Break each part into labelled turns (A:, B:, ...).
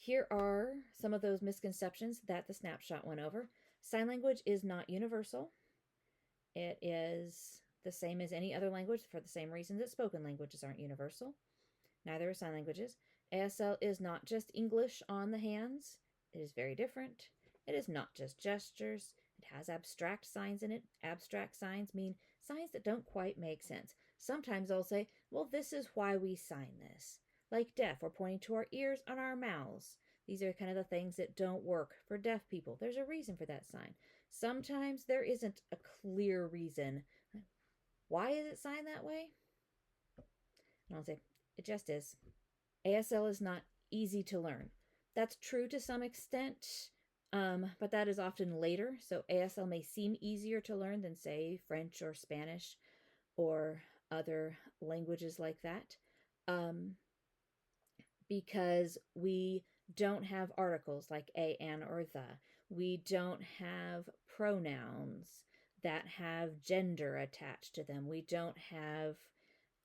A: Here are some of those misconceptions that the snapshot went over. Sign language is not universal. It is the same as any other language for the same reason that spoken languages aren't universal. Neither are sign languages. ASL is not just English on the hands. It is very different. It is not just gestures. It has abstract signs in it. Abstract signs mean signs that don't quite make sense. Sometimes I'll say, well, this is why we sign this. Like deaf, we're pointing to our ears on our mouths. These are kind of the things that don't work for deaf people. There's a reason for that sign. Sometimes there isn't a clear reason. Why is it signed that way? And I'll say, it just is. ASL is not easy to learn. That's true to some extent, but that is often later. So ASL may seem easier to learn than, say, French or Spanish or other languages like that, because we don't have articles like a, an, or the. We don't have pronouns that have gender attached to them. We don't have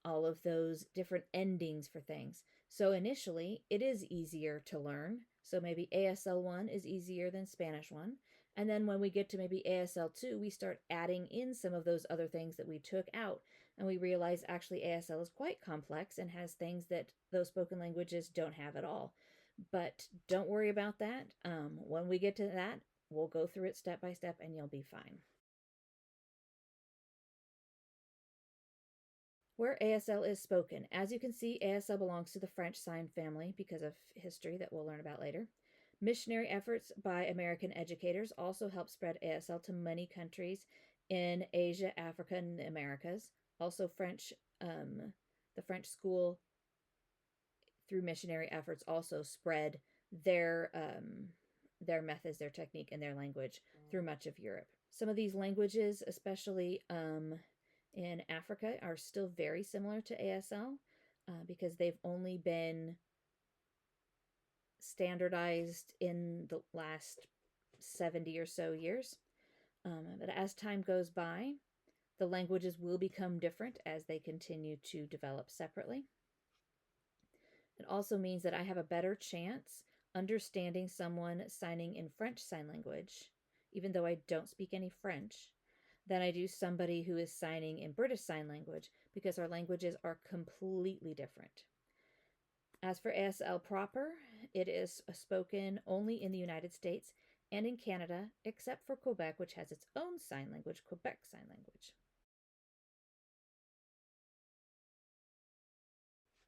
A: all of those different endings for things. So initially, it is easier to learn. So maybe ASL 1 is easier than Spanish 1. And then when we get to maybe ASL 2, we start adding in some of those other things that we took out. And we realize actually ASL is quite complex and has things that those spoken languages don't have at all. But don't worry about that. When we get to that, we'll go through it step by step and you'll be fine. Where ASL is spoken. As you can see, ASL belongs to the French sign family because of history that we'll learn about later. Missionary efforts by American educators also helped spread ASL to many countries in Asia, Africa, and the Americas. Also, the French school, through missionary efforts, also spread their methods, their technique, and their language through much of Europe. Some of these languages, especially in Africa, are still very similar to ASL because they've only been standardized in the last 70 or so years. But as time goes by, the languages will become different as they continue to develop separately. It also means that I have a better chance understanding someone signing in French Sign Language, even though I don't speak any French, than I do somebody who is signing in British Sign Language, because our languages are completely different. As for ASL proper, it is spoken only in the United States and in Canada, except for Quebec, which has its own sign language, Quebec Sign Language.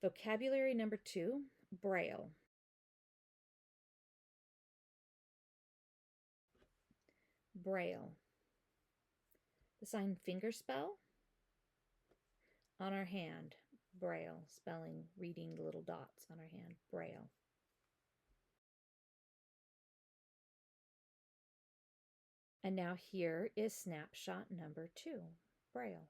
A: Vocabulary number 2, Braille. Braille. The sign fingerspell on our hand, Braille, spelling, reading the little dots on our hand, Braille. And now here is snapshot number 2, Braille.